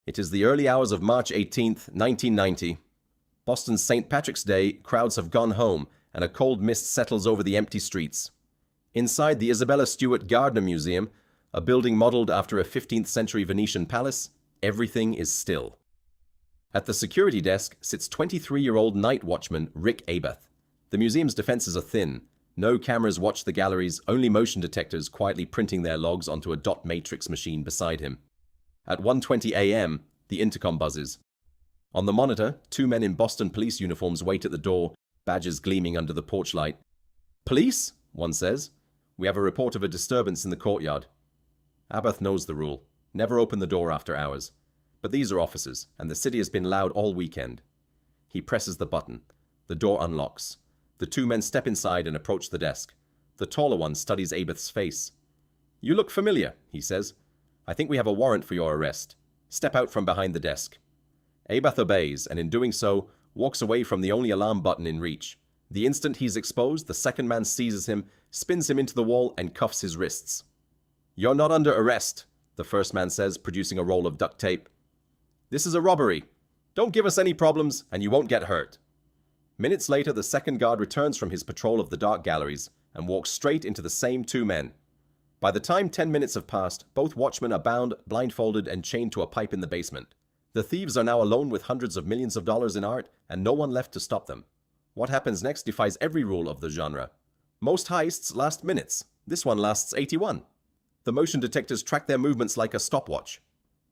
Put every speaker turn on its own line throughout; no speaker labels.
It is the early hours of March 18th, 1990. Boston's St. Patrick's Day, crowds have gone home, and a cold mist settles over the empty streets. Inside the Isabella Stewart Gardner Museum, a building modeled after a 15th century Venetian palace, everything is still. At the security desk sits 23-year-old night watchman Rick Abath. The museum's defenses are thin. No cameras watch the galleries, only motion detectors quietly printing their logs onto a dot matrix machine beside him. At 1:20 a.m., the intercom buzzes. On the monitor, two men in Boston police uniforms wait at the door, badges gleaming under the porch light. "Police?" one says. "We have a report of a disturbance in the courtyard." Abath knows the rule. Never open the door after hours. But these are officers, and the city has been loud all weekend. He presses the button. The door unlocks. The two men step inside and approach the desk. The taller one studies Abath's face. "You look familiar," he says. "I think we have a warrant for your arrest. Step out from behind the desk." Abath obeys, and in doing so, walks away from the only alarm button in reach. The instant he's exposed, the second man seizes him, spins him into the wall, and cuffs his wrists. "You're not under arrest," the first man says, producing a roll of duct tape. "This is a robbery. Don't give us any problems, and you won't get hurt." Minutes later, the second guard returns from his patrol of the dark galleries and walks straight into the same two men. By the time 10 minutes have passed, both watchmen are bound, blindfolded, and chained to a pipe in the basement. The thieves are now alone with hundreds of millions of dollars in art, and no one left to stop them. What happens next defies every rule of the genre. Most heists last minutes. This one lasts 81. The motion detectors track their movements like a stopwatch.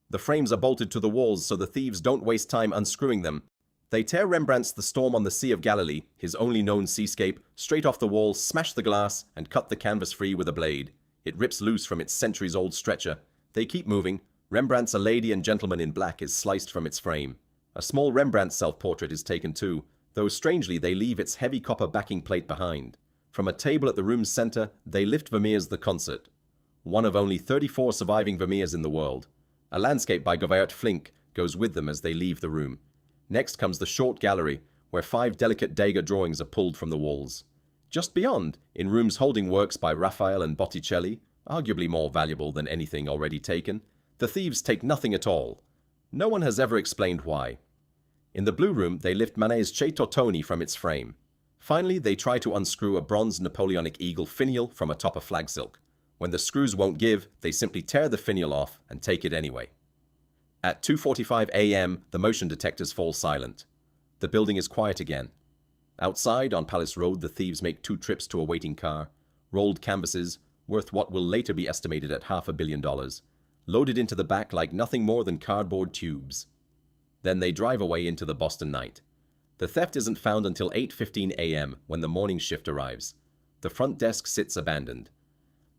The frames are bolted to the walls so the thieves don't waste time unscrewing them. They tear Rembrandt's The Storm on the Sea of Galilee, his only known seascape, straight off the wall, smash the glass, and cut the canvas free with a blade. It rips loose from its centuries-old stretcher. They keep moving. Rembrandt's A Lady and Gentleman in Black is sliced from its frame. A small Rembrandt self-portrait is taken too, though strangely they leave its heavy copper backing plate behind. From a table at the room's center, they lift Vermeer's The Concert, one of only 34 surviving Vermeers in the world. A landscape by Govert Flinck goes with them as they leave the room. Next comes the short gallery, where 5 delicate Degas drawings are pulled from the walls. Just beyond, in rooms holding works by Raphael and Botticelli, arguably more valuable than anything already taken, the thieves take nothing at all. No one has ever explained why. In the blue room, they lift Manet's Chez Tortoni from its frame. Finally, they try to unscrew a bronze Napoleonic eagle finial from atop a flag silk. When the screws won't give, they simply tear the finial off and take it anyway. At 2:45 a.m., the motion detectors fall silent. The building is quiet again. Outside, on Palace Road, the thieves make 2 trips to a waiting car. Rolled canvases, worth what will later be estimated at $500 million, loaded into the back like nothing more than cardboard tubes. Then they drive away into the Boston night. The theft isn't found until 8:15 a.m. when the morning shift arrives. The front desk sits abandoned.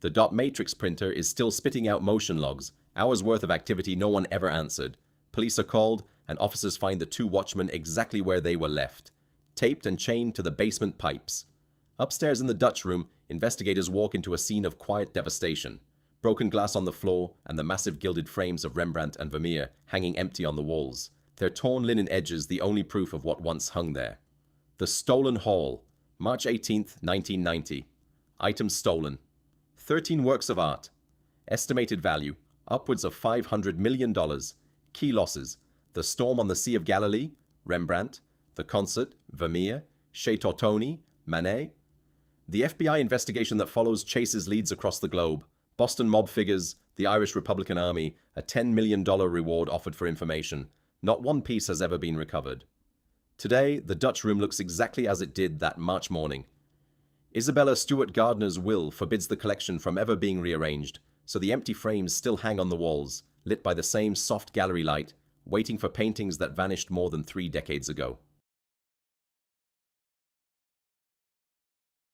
The dot matrix printer is still spitting out motion logs, hours worth of activity no one ever answered. Police are called, and officers find the 2 watchmen exactly where they were left, taped and chained to the basement pipes. Upstairs in the Dutch room, investigators walk into a scene of quiet devastation. Broken glass on the floor, and the massive gilded frames of Rembrandt and Vermeer hanging empty on the walls, their torn linen edges the only proof of what once hung there. The Stolen Hall, March 18th, 1990. Items stolen. 13 works of art. Estimated value, upwards of $500 million. Key losses: The Storm on the Sea of Galilee, Rembrandt; The Concert, Vermeer; Chez Tortoni, Manet. The FBI investigation that follows chases leads across the globe. Boston mob figures, the Irish Republican Army, a $10 million reward offered for information. Not one piece has ever been recovered. Today, the Dutch room looks exactly as it did that March morning. Isabella Stewart Gardner's will forbids the collection from ever being rearranged, so the empty frames still hang on the walls, lit by the same soft gallery light, waiting for paintings that vanished more than 3 decades ago.